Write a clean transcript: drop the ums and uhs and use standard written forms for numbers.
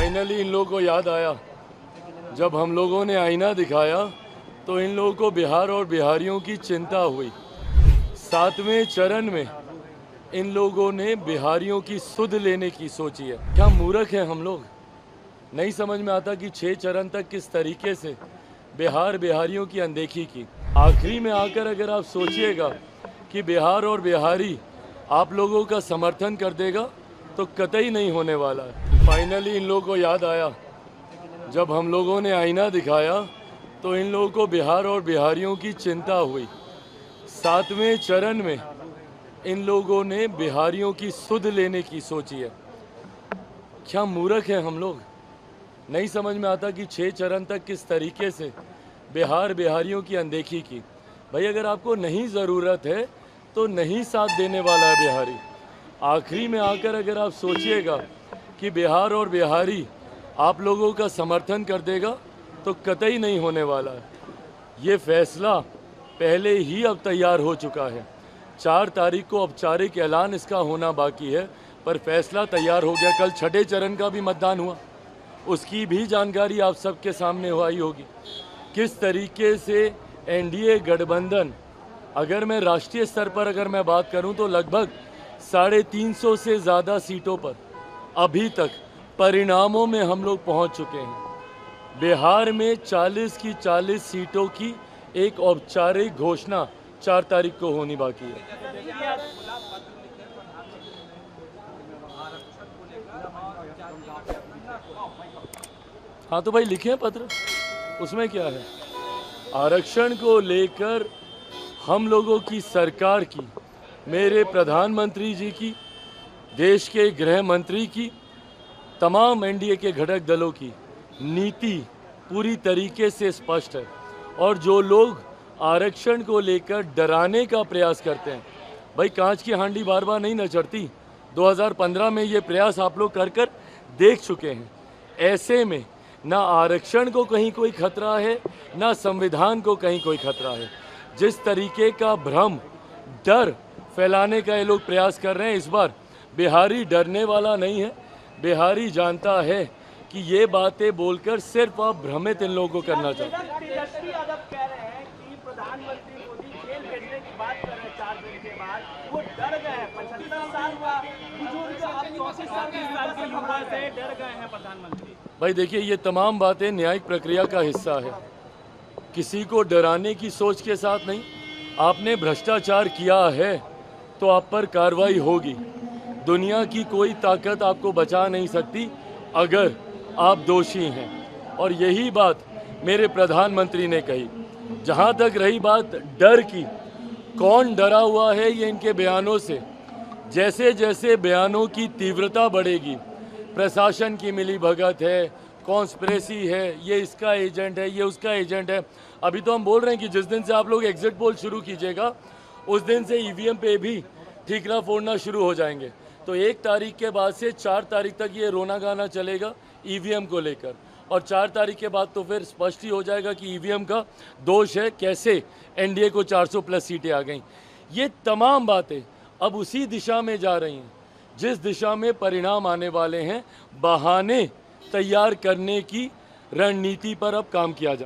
Finally in लोगों को याद आया। जब हम लोगों ने आईना दिखाया तो इन लोगों को बिहार और बिहारियों की चिंता हुई। 7वें चरण में इन लोगों ने बिहारियों की सुध लेने की सोची है। क्या मूर्ख हैं हम लोग? नहीं समझ में आता कि 6 चरण तक किस तरीके से बिहारियों की अनदेखी की। आखिरी में आकर अगर आप सोचिएगा कि बिहार और बिहारी आप लोगों का समर्थन कर देगा तो कतई नहीं होने वाला है। फाइनली इन लोगों को याद आया। जब हम लोगों ने आईना दिखाया तो इन लोगों को बिहार और बिहारियों की चिंता हुई। 7वें चरण में इन लोगों ने बिहारियों की सुध लेने की सोची है। क्या मूर्ख हैं हम लोग? नहीं समझ में आता कि 6 चरण तक किस तरीके से बिहारियों की अनदेखी की। भाई अगर आपको नहीं ज़रूरत है तो नहीं साथ देने वाला है बिहारी। आखिरी में आकर अगर आप सोचिएगा कि बिहार और बिहारी आप लोगों का समर्थन कर देगा तो कतई नहीं होने वाला है। ये फैसला पहले ही अब तैयार हो चुका है। 4 तारीख को औपचारिक ऐलान इसका होना बाकी है, पर फैसला तैयार हो गया। कल 6ठे चरण का भी मतदान हुआ, उसकी भी जानकारी आप सबके सामने आई होगी। किस तरीके से एनडीए गठबंधन, अगर मैं राष्ट्रीय स्तर पर अगर मैं बात करूं तो लगभग 350 से ज़्यादा सीटों पर अभी तक परिणामों में हम लोग पहुंच चुके हैं। बिहार में 40 की 40 सीटों की एक औपचारिक घोषणा 4 तारीख को होनी बाकी है। हाँ तो भाई लिखे हैं पत्र, उसमें क्या है। आरक्षण को लेकर हम लोगों की सरकार की, मेरे प्रधानमंत्री जी की, देश के गृह मंत्री की, तमाम एनडीए के घटक दलों की नीति पूरी तरीके से स्पष्ट है। और जो लोग आरक्षण को लेकर डराने का प्रयास करते हैं, भाई कांच की हांडी बार बार नहीं न चढ़ती। 2015 में ये प्रयास आप लोग कर देख चुके हैं। ऐसे में ना आरक्षण को कहीं कोई खतरा है, ना संविधान को कहीं कोई खतरा है। जिस तरीके का भ्रम, डर फैलाने का ये लोग प्रयास कर रहे हैं, इस बार बिहारी डरने वाला नहीं है। बिहारी जानता है कि ये बातें बोलकर सिर्फ आप भ्रमित इन लोगों को करना चाहते हैं। तेजस्वी यादव कह रहे हैं कि प्रधानमंत्री मोदी जेल भेजने की बात कर रहे हैं 4 दिन के बाद, वो डर गए हैं। 75 साल का बुजुर्ग, आप 34 साल के युवा से डर गए हैं प्रधानमंत्री। भाई देखिए, ये तमाम बातें न्यायिक प्रक्रिया का हिस्सा है। किसी को डराने की सोच के साथ नहीं। आपने भ्रष्टाचार किया है तो आप पर कार्रवाई होगी। दुनिया की कोई ताकत आपको बचा नहीं सकती अगर आप दोषी हैं। और यही बात मेरे प्रधानमंत्री ने कही। जहां तक रही बात डर की, कौन डरा हुआ है ये इनके बयानों से। जैसे जैसे बयानों की तीव्रता बढ़ेगी, प्रशासन की मिलीभगत है, कॉन्स्पिरेसी है, ये इसका एजेंट है, ये उसका एजेंट है। अभी तो हम बोल रहे हैं कि जिस दिन से आप लोग एग्जिट पोल शुरू कीजिएगा उस दिन से ईवीएम पे भी ठीकरा फोड़ना शुरू हो जाएंगे। तो 1 तारीख के बाद से 4 तारीख तक ये रोना गाना चलेगा ईवीएम को लेकर। और 4 तारीख के बाद तो फिर स्पष्ट ही हो जाएगा कि ईवीएम का दोष है, कैसे एनडीए को 400 प्लस सीटें आ गईं। ये तमाम बातें अब उसी दिशा में जा रही हैं जिस दिशा में परिणाम आने वाले हैं। बहाने तैयार करने की रणनीति पर अब काम किया जा